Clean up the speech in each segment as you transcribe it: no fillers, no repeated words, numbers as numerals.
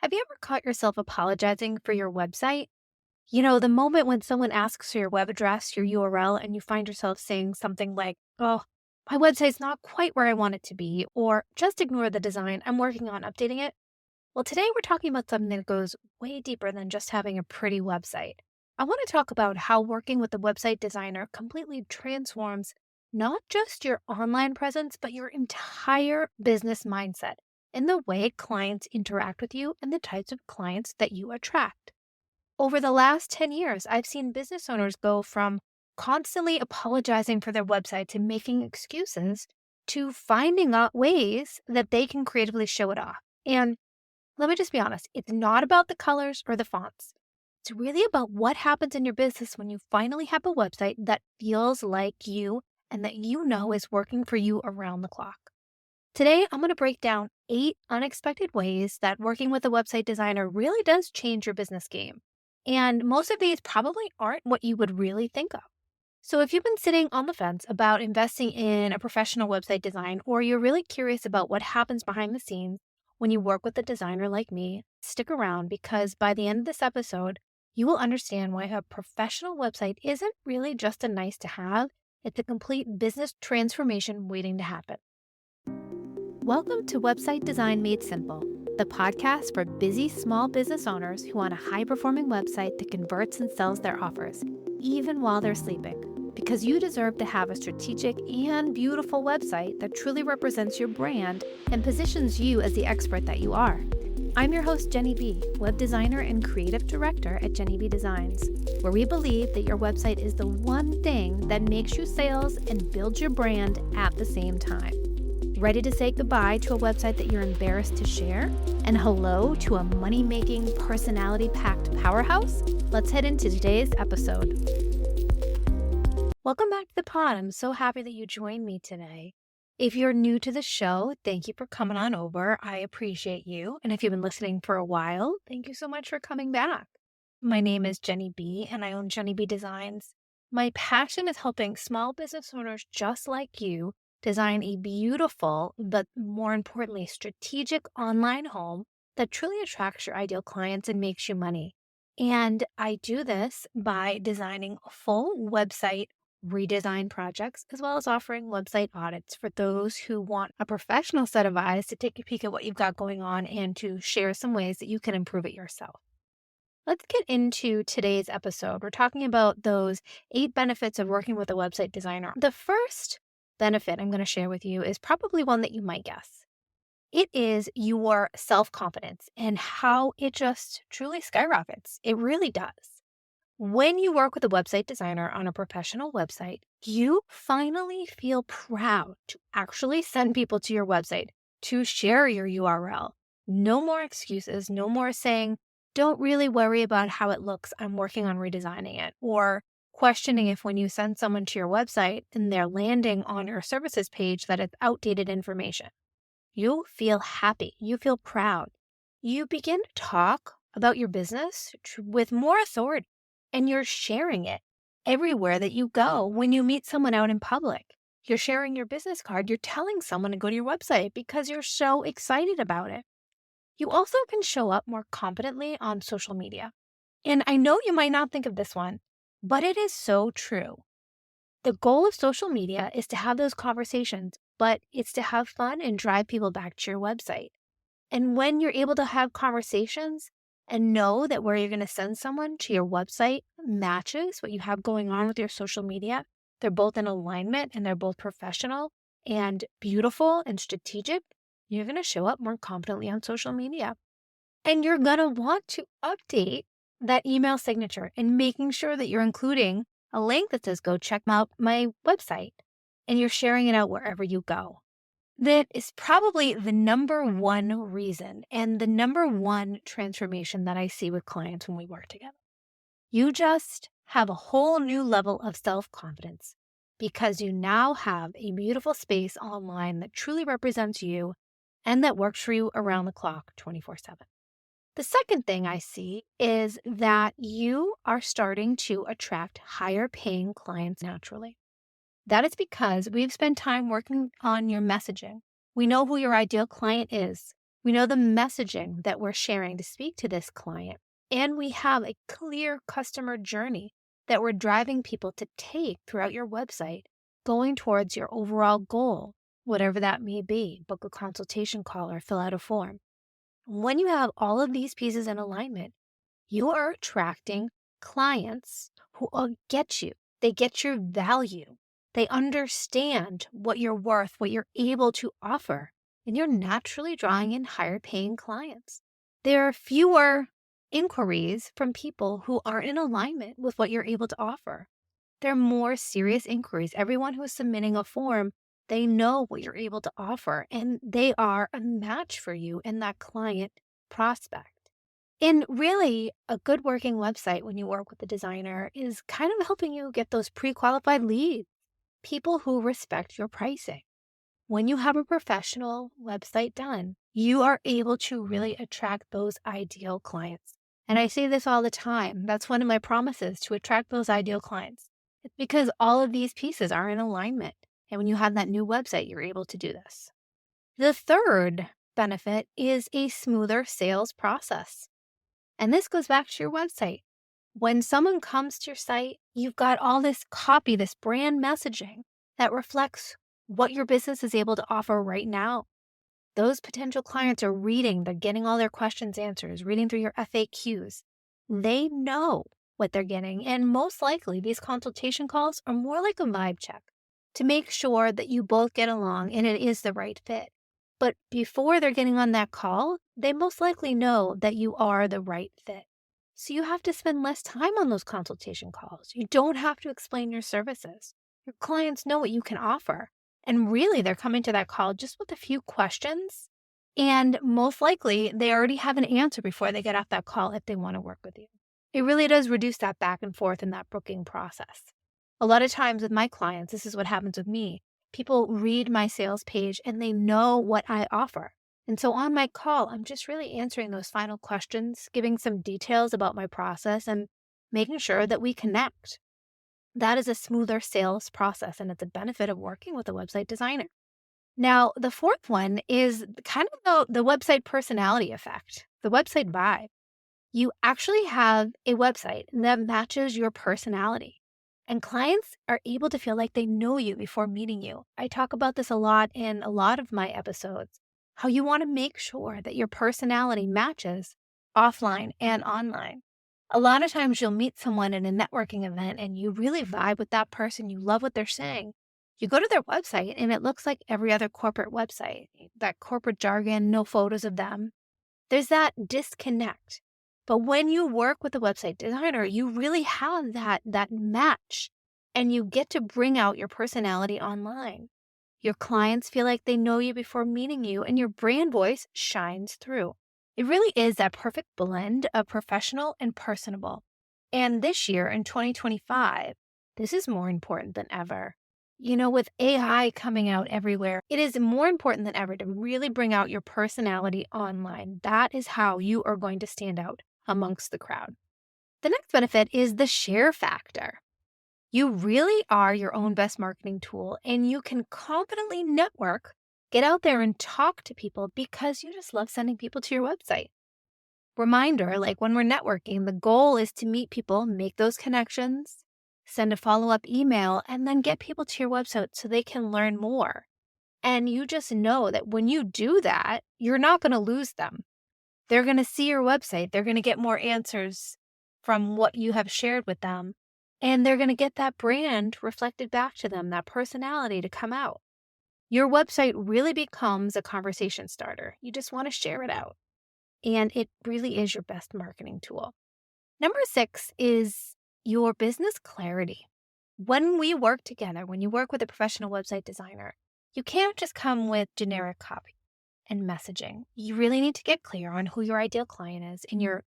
Have you ever caught yourself apologizing for your website? The moment when someone asks for your web address, your URL, and you find yourself saying something like, oh, my website's not quite where I want it to be, or just ignore the design, I'm working on updating it. Well, today we're talking about something that goes way deeper than just having a pretty website. I want to talk about how working with a website designer completely transforms not just your online presence, but your entire business mindset and the way clients interact with you and the types of clients that you attract. Over the last 10 years, I've seen business owners go from constantly apologizing for their websites and making excuses to finding out ways that they can creatively show it off. And let me just be honest, it's not about the colors or the fonts. It's really about what happens in your business when you finally have a website that feels like you and that you know is working for you around the clock. Today, I'm going to break down 8 unexpected ways that working with a website designer really does change your business game. And most of these probably aren't what you would really think of. So if you've been sitting on the fence about investing in a professional website design, or you're really curious about what happens behind the scenes when you work with a designer like me, stick around because by the end of this episode, you will understand why a professional website isn't really just a nice to have, it's a complete business transformation waiting to happen. Welcome to Website Design Made Simple, the podcast for busy small business owners who want a high-performing website that converts and sells their offers, even while they're sleeping. Because you deserve to have a strategic and beautiful website that truly represents your brand and positions you as the expert that you are. I'm your host, Jenny B., web designer and creative director at Jenny B Designs, where we believe that your website is the one thing that makes you sales and builds your brand at the same time. Ready to say goodbye to a website that you're embarrassed to share? And hello to a money-making, personality-packed powerhouse? Let's head into today's episode. Welcome back to the pod. I'm so happy that you joined me today. If you're new to the show, thank you for coming on over. I appreciate you. And if you've been listening for a while, thank you so much for coming back. My name is Jenny B, and I own Jenny B Designs. My passion is helping small business owners just like you design a beautiful, but more importantly, strategic online home that truly attracts your ideal clients and makes you money. And I do this by designing full website redesign projects, as well as offering website audits for those who want a professional set of eyes to take a peek at what you've got going on and to share some ways that you can improve it yourself. Let's get into today's episode. We're talking about those 8 benefits of working with a website designer. The first benefit I'm going to share with you is probably one that you might guess. It is your self-confidence and how it just truly skyrockets. It really does. When you work with a website designer on a professional website, you finally feel proud to actually send people to your website, to share your URL. No more excuses, no more saying, don't really worry about how it looks, I'm working on redesigning it, or questioning if when you send someone to your website and they're landing on your services page that it's outdated information. You feel happy. You feel proud. You begin to talk about your business with more authority, and you're sharing it everywhere that you go. When you meet someone out in public, you're sharing your business card. You're telling someone to go to your website because you're so excited about it. You also can show up more confidently on social media. And I know you might not think of this one, but it is so true. The goal of social media is to have those conversations, but it's to have fun and drive people back to your website. And when you're able to have conversations and know that where you're going to send someone to your website matches what you have going on with your social media, they're both in alignment and they're both professional and beautiful and strategic, you're going to show up more confidently on social media. And you're going to want to update that email signature and making sure that you're including a link that says, go check out my website, and you're sharing it out wherever you go. That is probably the number one reason and the number one transformation that I see with clients when we work together. You just have a whole new level of self-confidence because you now have a beautiful space online that truly represents you and that works for you around the clock 24/7. The second thing I see is that you are starting to attract higher paying clients naturally. That is because we've spent time working on your messaging. We know who your ideal client is. We know the messaging that we're sharing to speak to this client, and we have a clear customer journey that we're driving people to take throughout your website, going towards your overall goal, whatever that may be, book a consultation call or fill out a form. When you have all of these pieces in alignment, you are attracting clients who get you. They get your value. They understand what you're worth, what you're able to offer, and you're naturally drawing in higher paying clients. There are fewer inquiries from people who aren't in alignment with what you're able to offer. There are more serious inquiries. Everyone who is submitting a form, they know what you're able to offer, and they are a match for you and that client prospect. And really, a good working website when you work with a designer is kind of helping you get those pre-qualified leads, people who respect your pricing. When you have a professional website done, you are able to really attract those ideal clients. And I say this all the time. That's one of my promises, to attract those ideal clients. It's because all of these pieces are in alignment. And when you have that new website, you're able to do this. The third benefit is a smoother sales process. And this goes back to your website. When someone comes to your site, you've got all this copy, this brand messaging that reflects what your business is able to offer right now. Those potential clients are reading, they're getting all their questions answered, reading through your FAQs. They know what they're getting. And most likely, these consultation calls are more like a vibe check to make sure that you both get along and it is the right fit. But before they're getting on that call, they most likely know that you are the right fit. So you have to spend less time on those consultation calls. You don't have to explain your services. Your clients know what you can offer. And really, they're coming to that call just with a few questions. And most likely, they already have an answer before they get off that call if they want to work with you. It really does reduce that back and forth in that booking process. A lot of times with my clients, this is what happens with me. People read my sales page and they know what I offer. And so on my call, I'm just really answering those final questions, giving some details about my process and making sure that we connect. That is a smoother sales process, and it's a benefit of working with a website designer. Now, the fourth one is kind of the website personality effect, the website vibe. You actually have a website that matches your personality. And clients are able to feel like they know you before meeting you. I talk about this a lot in a lot of my episodes, how you want to make sure that your personality matches offline and online. A lot of times you'll meet someone in a networking event and you really vibe with that person. You love what they're saying. You go to their website and it looks like every other corporate website, that corporate jargon, no photos of them. There's that disconnect. But when you work with a website designer, you really have that match and you get to bring out your personality online. Your clients feel like they know you before meeting you and your brand voice shines through. It really is that perfect blend of professional and personable. And this year in 2025, this is more important than ever. You know, with AI coming out everywhere, it is more important than ever to really bring out your personality online. That is how you are going to stand out amongst the crowd. The next benefit is the share factor. You really are your own best marketing tool, and you can confidently network, get out there and talk to people because you just love sending people to your website. Reminder, like when we're networking, the goal is to meet people, make those connections, send a follow-up email, and then get people to your website so they can learn more. And you just know that when you do that, you're not going to lose them. They're going to see your website. They're going to get more answers from what you have shared with them. And they're going to get that brand reflected back to them, that personality to come out. Your website really becomes a conversation starter. You just want to share it out. And it really is your best marketing tool. Number 6 is your business clarity. When we work together, when you work with a professional website designer, you can't just come with generic copy and messaging. You really need to get clear on who your ideal client is and your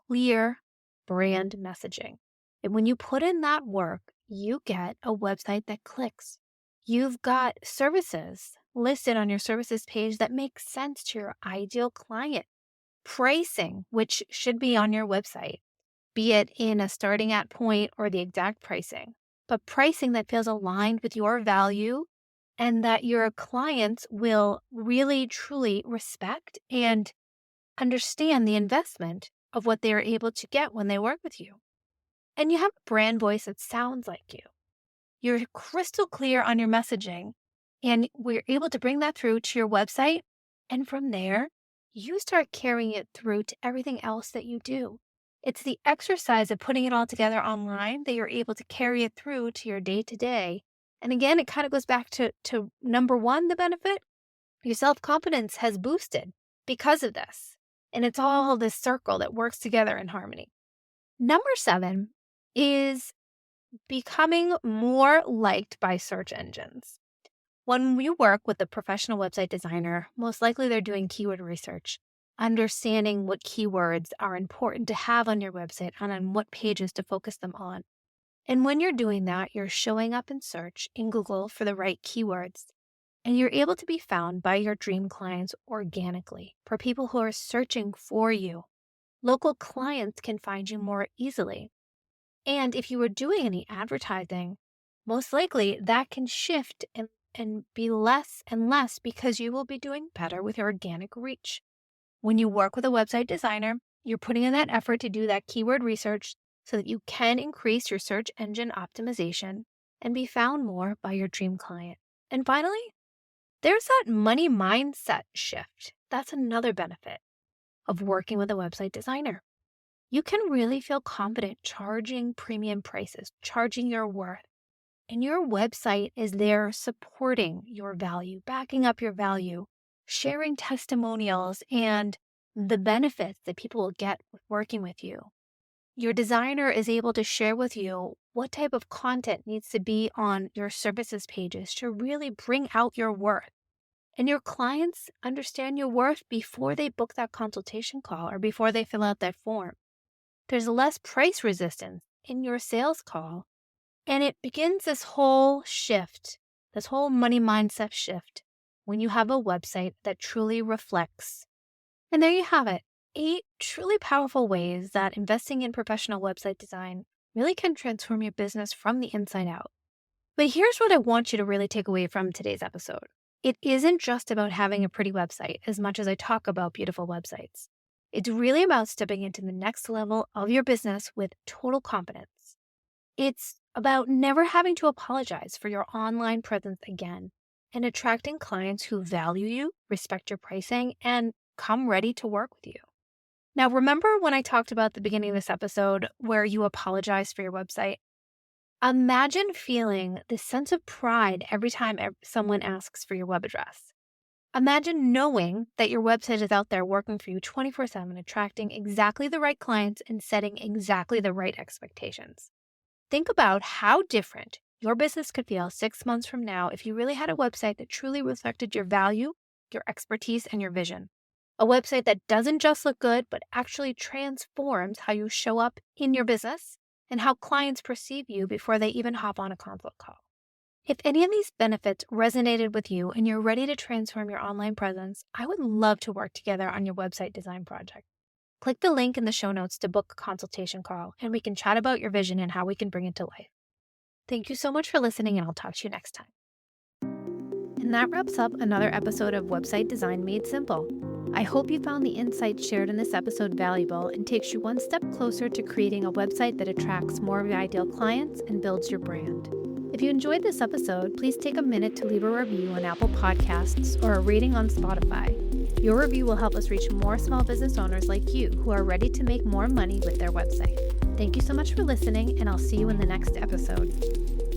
clear brand messaging. And when you put in that work, you get a website that clicks. You've got services listed on your services page that make sense to your ideal client. Pricing, which should be on your website, be it in a starting at point or the exact pricing, but pricing that feels aligned with your value and that your clients will really, truly respect and understand the investment of what they are able to get when they work with you. And you have a brand voice that sounds like you. You're crystal clear on your messaging, and we're able to bring that through to your website. And from there, you start carrying it through to everything else that you do. It's the exercise of putting it all together online that you're able to carry it through to your day-to-day. And again, it kind of goes back to number one, the benefit. Your self-confidence has boosted because of this. And it's all this circle that works together in harmony. Number 7 is becoming more liked by search engines. When you work with a professional website designer, most likely they're doing keyword research, understanding what keywords are important to have on your website and on what pages to focus them on. And when you're doing that, you're showing up in search in Google for the right keywords. And you're able to be found by your dream clients organically for people who are searching for you. Local clients can find you more easily. And if you were doing any advertising, most likely that can shift and be less and less because you will be doing better with your organic reach. When you work with a website designer, you're putting in that effort to do that keyword research so that you can increase your search engine optimization and be found more by your dream client. And finally, there's that money mindset shift. That's another benefit of working with a website designer. You can really feel confident charging premium prices, charging your worth. And your website is there supporting your value, backing up your value, sharing testimonials and the benefits that people will get with working with you. Your designer is able to share with you what type of content needs to be on your services pages to really bring out your worth. And your clients understand your worth before they book that consultation call or before they fill out that form. There's less price resistance in your sales call. And it begins this whole shift, this whole money mindset shift when you have a website that truly reflects. And there you have it, 8 truly powerful ways that investing in professional website design really can transform your business from the inside out. But here's what I want you to really take away from today's episode. It isn't just about having a pretty website as much as I talk about beautiful websites. It's really about stepping into the next level of your business with total confidence. It's about never having to apologize for your online presence again and attracting clients who value you, respect your pricing, and come ready to work with you. Now, remember when I talked about the beginning of this episode where you apologize for your website? Imagine feeling this sense of pride every time someone asks for your web address. Imagine knowing that your website is out there working for you 24/7, attracting exactly the right clients and setting exactly the right expectations. Think about how different your business could feel 6 months from now if you really had a website that truly reflected your value, your expertise, and your vision. A website that doesn't just look good, but actually transforms how you show up in your business and how clients perceive you before they even hop on a consult call. If any of these benefits resonated with you and you're ready to transform your online presence, I would love to work together on your website design project. Click the link in the show notes to book a consultation call, and we can chat about your vision and how we can bring it to life. Thank you so much for listening, and I'll talk to you next time. And that wraps up another episode of Website Design Made Simple. I hope you found the insights shared in this episode valuable and takes you one step closer to creating a website that attracts more of your ideal clients and builds your brand. If you enjoyed this episode, please take a minute to leave a review on Apple Podcasts or a rating on Spotify. Your review will help us reach more small business owners like you who are ready to make more money with their website. Thank you so much for listening, and I'll see you in the next episode.